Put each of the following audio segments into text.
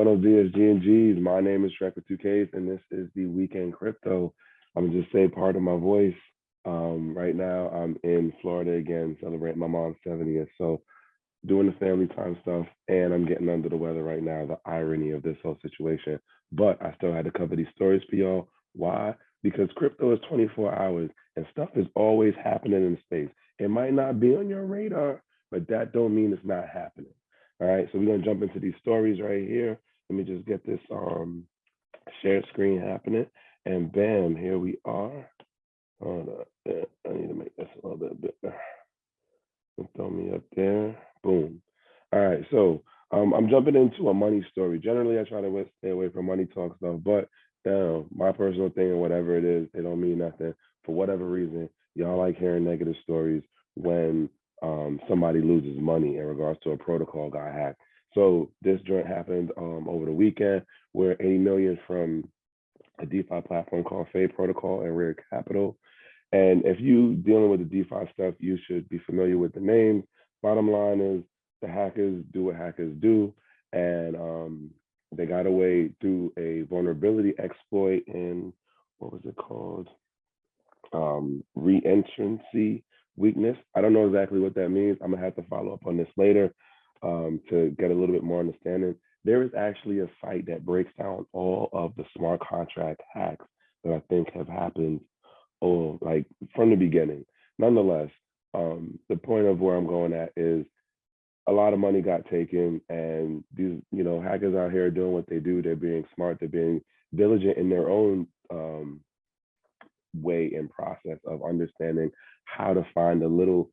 Buenos dias, G and G's. My name is Trekk with 2Ks, and this is the Weekend Crypto. I'm gonna just say part of my voice. Right now, I'm in Florida again, celebrating my mom's 70th. So, doing the family time stuff, and I'm getting under the weather right now. The irony of this whole situation. But I still had to cover these stories for y'all. Why? Because crypto is 24 hours, and stuff is always happening in space. It might not be on your radar, but that don't mean it's not happening. All right, so we're gonna jump into these stories right here. Let me just get this shared screen happening, and bam, here we are. Hold up, I need to make this a little bit bigger. Throw me up there. Boom. All right, so I'm jumping into a money story. Generally, I try to stay away from money talk stuff, but my personal thing and whatever it is, it don't mean nothing. For whatever reason, y'all like hearing negative stories when somebody loses money in regards to a protocol got hacked. So this joint happened over the weekend where 80 million from a DeFi platform called Fade Protocol and Rare Capital. And if you dealing with the DeFi stuff, you should be familiar with the names. Bottom line is the hackers do what hackers do, and they got away through a vulnerability exploit in what was it called? Reentrancy weakness. I don't know exactly what that means. I'm gonna have to follow up on this later to get a little bit more understanding. There is actually a site that breaks down all of the smart contract hacks that I think have happened like from the beginning. Nonetheless, the point of where I'm going at is a lot of money got taken, and these hackers out here doing what they do. They're being smart. They're being diligent in their own way and process of understanding how to find a little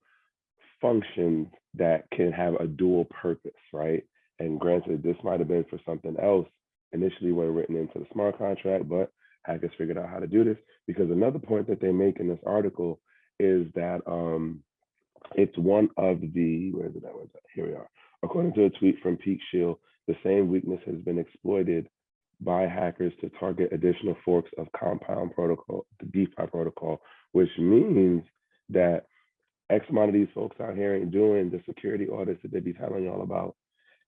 functions that can have a dual purpose, right? And granted, this might have been for something else initially when written into the smart contract, but hackers figured out how to do this. Because another point that they make in this article is that it's one of the, where is it? Here we are. According to a tweet from Peak Shield, the same weakness has been exploited by hackers to target additional forks of Compound Protocol, the DeFi protocol, which means that X amount of these folks out here ain't doing the security audits that they be telling y'all about.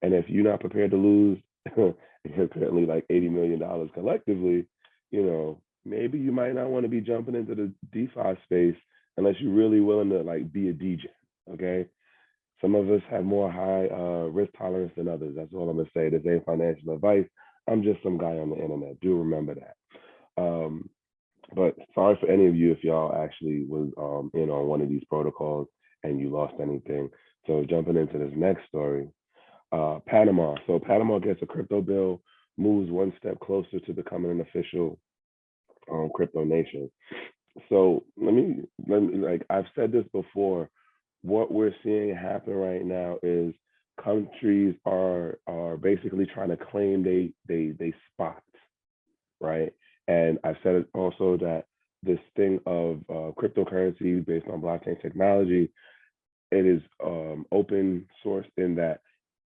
And if you're not prepared to lose apparently like $80 million collectively, maybe you might not want to be jumping into the DeFi space unless you're really willing to like be a DJ. Okay. Some of us have more high risk tolerance than others. That's all I'm gonna say. This ain't financial advice. I'm just some guy on the internet. Do remember that. But sorry for any of you if y'all actually was in on one of these protocols and you lost anything. So jumping into this next story, Panama. So Panama gets a crypto bill, moves one step closer to becoming an official crypto nation. So let me like I've said this before. What we're seeing happen right now is countries are basically trying to claim they spots, right? And I've said it also that this thing of cryptocurrency based on blockchain technology, it is open source in that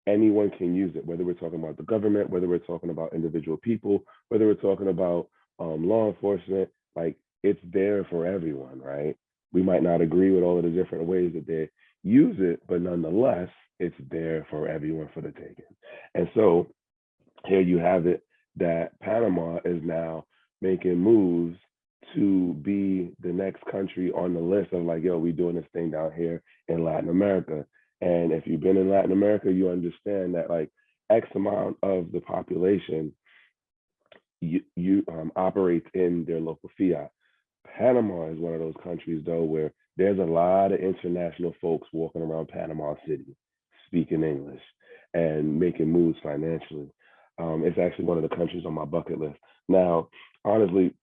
anyone can use it, whether we're talking about the government, whether we're talking about individual people, whether we're talking about law enforcement, like it's there for everyone, right? We might not agree with all of the different ways that they use it, but nonetheless, it's there for everyone for the taking. And so here you have it that Panama is now making moves to be the next country on the list of like, yo, we doing this thing down here in Latin America. And if you've been in Latin America, you understand that like X amount of the population you operates in their local fiat. Panama is one of those countries though where there's a lot of international folks walking around Panama City speaking English and making moves financially. It's actually one of the countries on my bucket list. Now, honestly,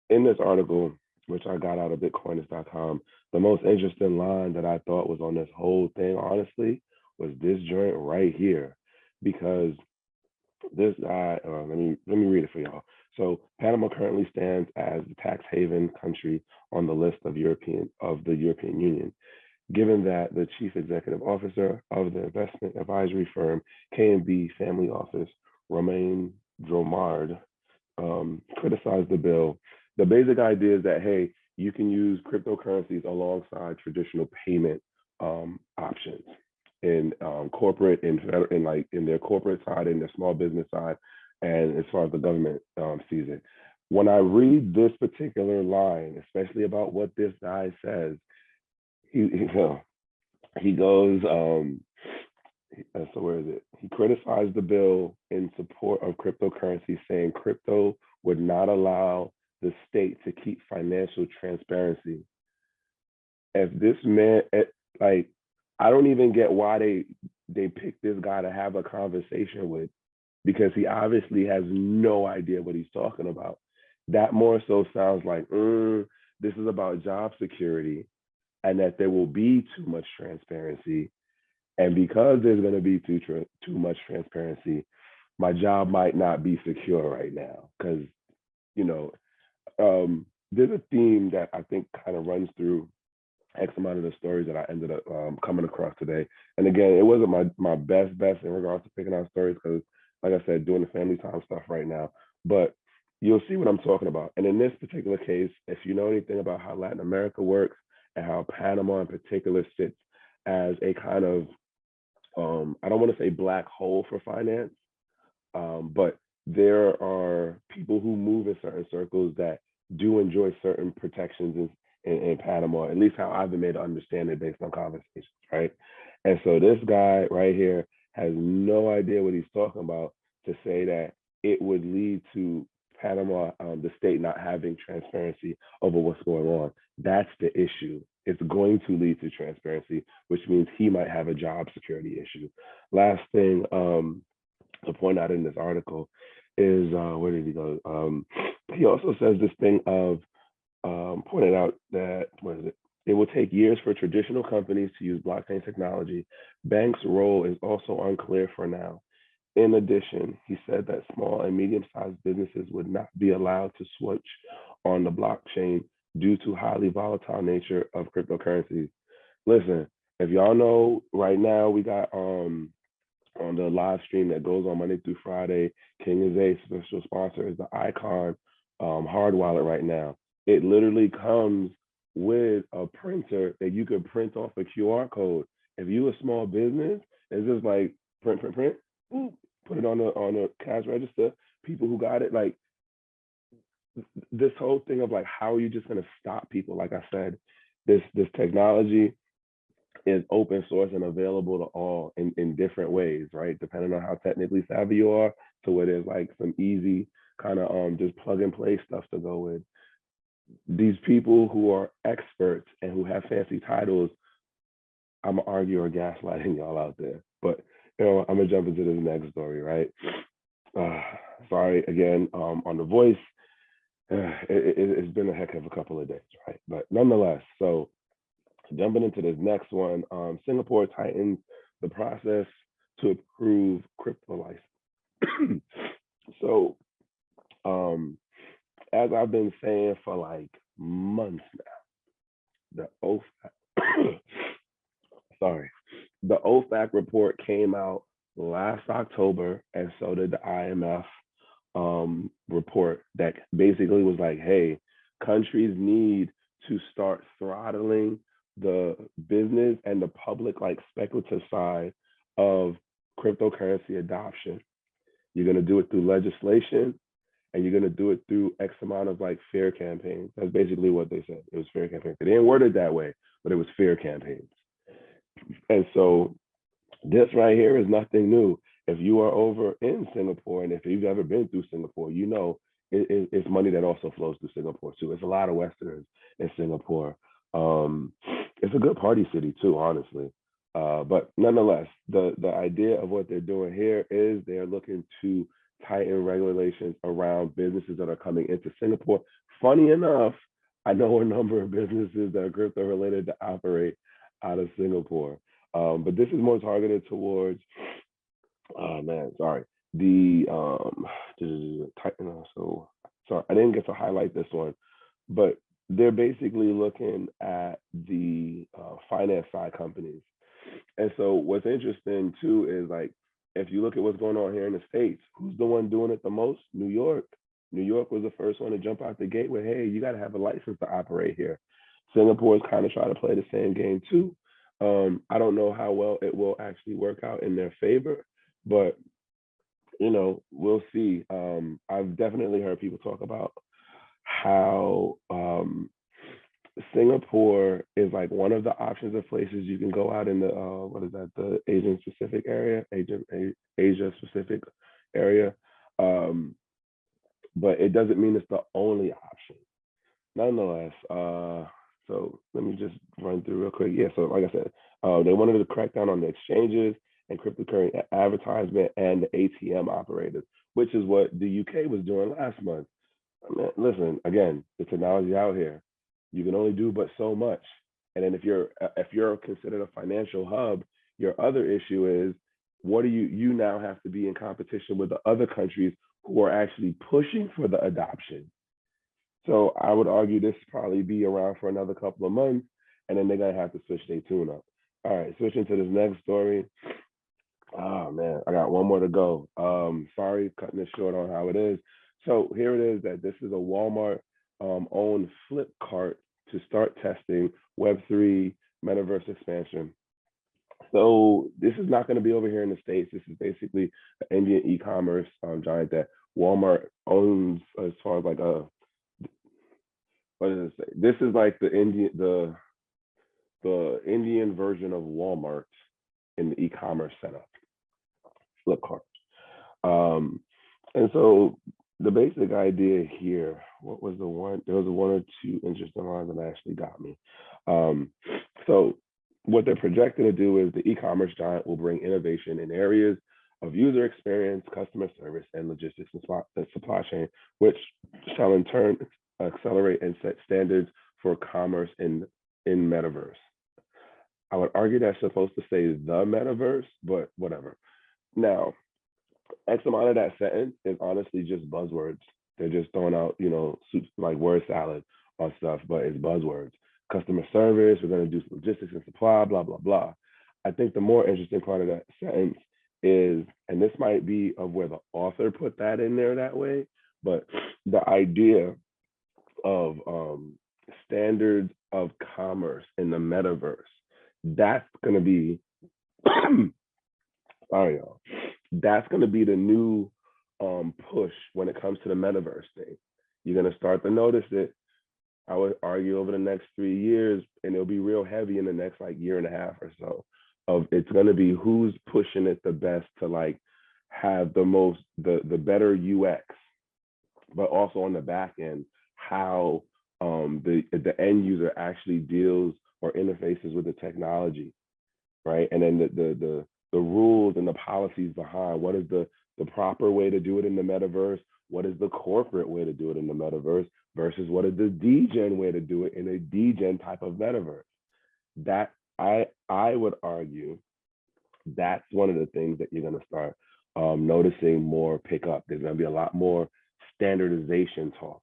in this article, which I got out of bitcoiners.com, the most interesting line that I thought was on this whole thing, honestly, was this joint right here. Because this guy, let me read it for y'all. So Panama currently stands as the tax haven country on the list of the European Union. Given that the chief executive officer of the investment advisory firm K&B Family Office, Romain Dromard, criticized the bill. The basic idea is that, hey, you can use cryptocurrencies alongside traditional payment options in corporate, in their corporate side, in their small business side. and as far as the government sees it. When I read this particular line, especially about what this guy says, he he goes, so where is it? He criticized the bill in support of cryptocurrency, saying crypto would not allow the state to keep financial transparency. If this man, like, I don't even get why they picked this guy to have a conversation with, because he obviously has no idea what he's talking about. That more so sounds like this is about job security, and that there will be too much transparency, and because there's going to be too much transparency, my job might not be secure right now. Because you know, there's a theme that I think kind of runs through X amount of the stories that I ended up coming across today. And again, it wasn't my best in regards to picking out stories because, like I said, doing the family time stuff right now. But you'll see what I'm talking about. And in this particular case, if you know anything about how Latin America works and how Panama in particular sits as a kind of I don't want to say black hole for finance, but there are people who move in certain circles that do enjoy certain protections in Panama, at least how I've been made to understand it based on conversations, right? And so this guy right here has no idea what he's talking about to say that it would lead to Panama, the state not having transparency over what's going on. That's the issue. It's going to lead to transparency, which means he might have a job security issue. Last thing to point out in this article is where did he go? He also says this thing of pointed out that what is it? It will take years for traditional companies to use blockchain technology. Banks' role is also unclear for now. In addition, he said that small and medium-sized businesses would not be allowed to switch on the blockchain due to highly volatile nature of cryptocurrencies. Listen, if y'all know right now, we got on the live stream that goes on Monday through Friday. King is a special sponsor, is the Icon hard wallet right now. It literally comes with a printer that you could print off a QR code. If you a small business, it's just like print, ooh, put it on the cash register. People who got it, like this whole thing of like, how are you just gonna stop people? Like I said, this technology is open source and available to all in different ways, right? Depending on how technically savvy you are, to where there's like some easy kind of just plug and play stuff to go with. These people who are experts and who have fancy titles, I'm gonna argue are gaslighting y'all out there. But I'm gonna jump into this next story, right? Uh, Sorry again on the voice. It's been a heck of a couple of days, right? But nonetheless, so jumping into this next one, Singapore tightens the process to approve crypto license. So, as I've been saying for like months now, the OFAC, sorry, the OFAC report came out last October, and so did the IMF report that basically was like, hey, countries need to start throttling the business and the public like speculative side of cryptocurrency adoption. You're going to do it through legislation, and you're going to do it through X amount of like fear campaigns. That's basically what they said. It was fear campaigns. They didn't word it that way, but it was fear campaigns. And so this right here is nothing new. If you are over in Singapore, and if you've ever been through Singapore, you know it's money that also flows through Singapore too. It's a lot of Westerners in Singapore. It's a good party city too, honestly. But nonetheless, the idea of what they're doing here is they're looking to tighten regulations around businesses that are coming into Singapore. Funny enough, I know a number of businesses that are crypto related to operate out of Singapore. But this is more targeted towards, oh man, sorry, the so sorry, I didn't get to highlight this one, but they're basically looking at the finance side companies. And so what's interesting too is like, if you look at what's going on here in the States, who's the one doing it the most? New York. New York was the first one to jump out the gate with, hey, you got to have a license to operate here. Singapore is kind of trying to play the same game too. I don't know how well it will actually work out in their favor, but we'll see. I've definitely heard people talk about how Singapore is like one of the options of places you can go out in the what is that, the Asian Pacific area, Asia Pacific area. Um, but it doesn't mean it's the only option. Nonetheless, so let me just run through real quick. Yeah, so like I said, they wanted to crack down on the exchanges and cryptocurrency advertisement and the ATM operators, which is what the UK was doing last month. I mean, listen, again, the technology out here, you can only do but so much. And then if you're considered a financial hub, your other issue is what do you now have to be in competition with the other countries who are actually pushing for the adoption. So I would argue this probably be around for another couple of months, and then they're gonna have to switch their tune up. All right, switching to this next story. Oh man, I got one more to go. Sorry, cutting this short on how it is. So here it is that this is a Walmart owned flip cart to start testing Web3 metaverse expansion. So this is not going to be over here in the States. This is basically an Indian e-commerce giant that Walmart owns as far as like a, what does it say? This is like the Indian version of Walmart in the e-commerce setup, Flipkart. Um, and so the basic idea here, what was the one? There was one or two interesting lines that actually got me. Um, so what they're projecting to do is the e-commerce giant will bring innovation in areas of user experience, customer service, and logistics and supply chain, which shall in turn accelerate and set standards for commerce in metaverse. I would argue that's supposed to say the metaverse, but whatever. Now, X amount of that sentence is honestly just buzzwords. They're just throwing out, like word salad on stuff, but it's buzzwords. Customer service, we're going to do logistics and supply, blah, blah, blah. I think the more interesting part of that sentence is, and this might be of where the author put that in there that way, but the idea of standards of commerce in the metaverse, that's going to be, sorry, y'all, that's going to be the new push when it comes to the metaverse thing. You're going to start to notice it. I would argue over the next 3 years, and it'll be real heavy in the next like year and a half or so. Of it's going to be who's pushing it the best to like have the better UX, but also on the back end how the end user actually deals or interfaces with the technology, right? And then the rules and the policies behind what is the proper way to do it in the metaverse, what is the corporate way to do it in the metaverse versus what is the degen way to do it in a degen type of metaverse. That I would argue that's one of the things that you're going to start noticing more pick up. There's going to be a lot more standardization talk.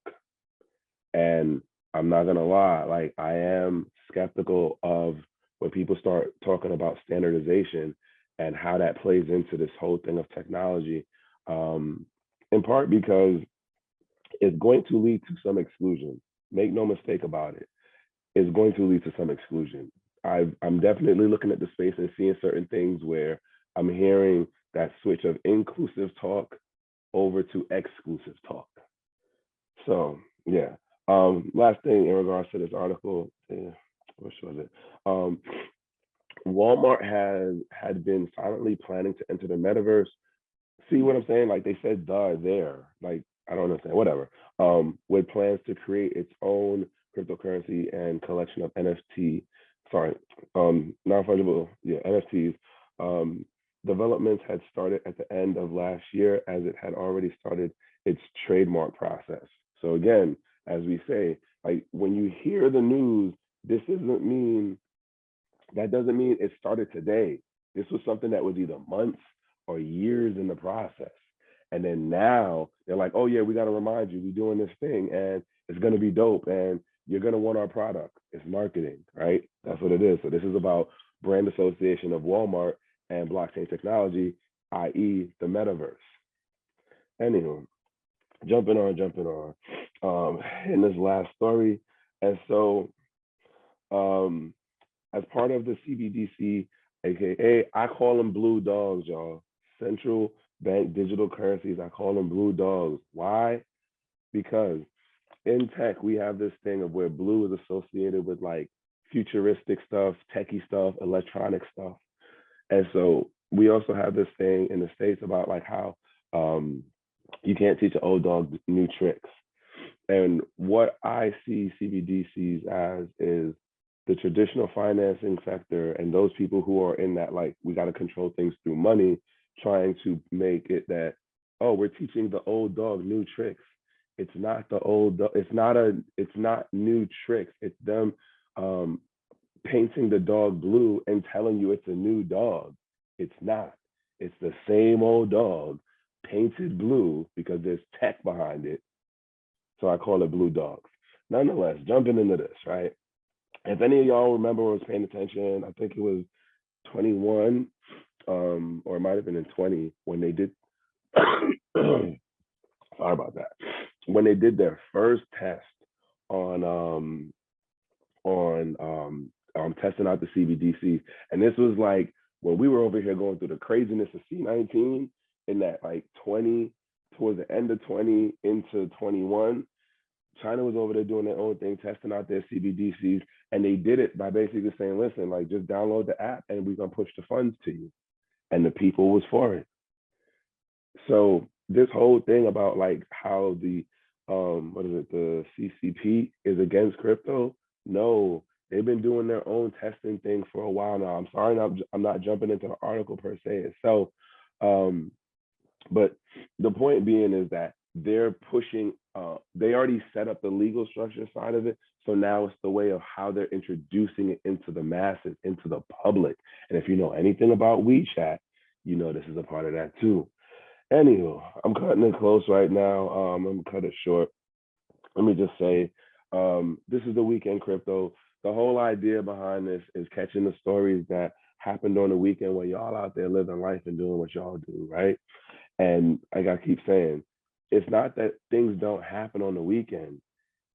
And I'm not going to lie, like I am skeptical of when people start talking about standardization and how that plays into this whole thing of technology, in part because it's going to lead to some exclusion. Make no mistake about it. It's going to lead to some exclusion. I'm definitely looking at the space and seeing certain things where I'm hearing that switch of inclusive talk over to exclusive talk. So yeah. Last thing in regards to this article, which was it? Walmart had been silently planning to enter the metaverse. See what I'm saying? Like they said, there. Like I don't understand. Whatever. With plans to create its own cryptocurrency and collection of NFT. Sorry, non-fungible. Yeah, NFTs. Developments had started at the end of last year, as it had already started its trademark process. So again, as we say, like when you hear the news, this doesn't mean that doesn't mean it started today. This was something that was either months or years in the process. And then now they're like, oh yeah, we got to remind you, we're doing this thing and it's going to be dope and you're going to want our product. It's marketing, right? That's what it is. So this is about brand association of Walmart and blockchain technology, i.e. the metaverse. Anywho, jumping on, in this last story. And so as part of the CBDC, aka I call them blue dogs, y'all, Central bank digital currencies. I call them blue dogs. Why? Because in tech, we have this thing of where blue is associated with like futuristic stuff, techie stuff, electronic stuff. And so we also have this thing in the States about like how um, you can't teach an old dog new tricks. And what I see CBDCs as is the traditional financing sector and those people who are in that, like, we got to control things through money, trying to make it that, oh, we're teaching the old dog new tricks. It's not the old, it's not new tricks. It's them um, painting the dog blue and telling you it's a new dog. It's not. It's the same old dog painted blue because there's tech behind it. So I call it blue dogs. Nonetheless, jumping into this, right? If any of y'all remember or was paying attention, I think it was 21, or it might have been in 20 when they did. Sorry about that. When they did their first test on testing out the CBDC, and this was like when we were over here going through the craziness of C19 in that like 20 towards the end of 20 into 21. China was over there doing their own thing, testing out their CBDCs, and they did it by basically saying, listen, like, just download the app and we're gonna push the funds to you. And the people was for it. So this whole thing about like how the what is it, the CCP is against crypto? No, they've been doing their own testing thing for a while now. I'm sorry, I'm not jumping into the article per se itself, but the point being is that they're pushing, they already set up the legal structure side of it. So now it's the way of how they're introducing it into the masses, into the public. And if you know anything about WeChat, you know this is a part of that too. Anywho, I'm cutting it close right now. I'm gonna cut it short. Let me just say, this is the weekend crypto. The whole idea behind this is catching the stories that happened on the weekend when y'all out there living life and doing what y'all do, right? And like I keep saying, it's not that things don't happen on the weekend.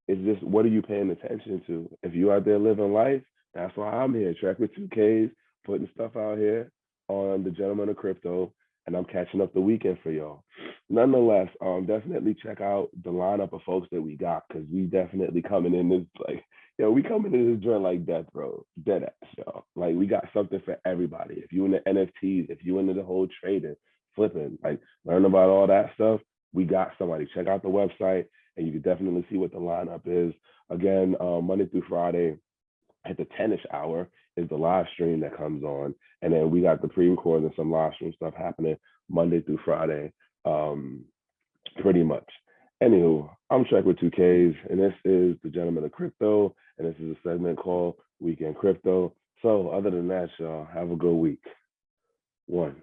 It's just, what are you paying attention to? If you out there living life, that's why I'm here. Trek with 2Ks, putting stuff out here on the Gentleman of Crypto, and I'm catching up the weekend for y'all. Nonetheless, definitely check out the lineup of folks that we got, because we definitely coming in this like, we coming in this joint like death, bro. Dead ass, y'all. Like, we got something for everybody. If you into NFTs, if you into the whole trading, flipping, like, learn about all that stuff, we got somebody. Check out the website and you can definitely see what the lineup is. Again, Monday through Friday at the 10ish hour is the live stream that comes on. And then we got the pre-recording and some live stream stuff happening Monday through Friday, pretty much. Anywho, I'm Trek with 2Ks, and this is the Gentleman of Crypto, and this is a segment called Weekend Crypto. So other than that, y'all, have a good week. One.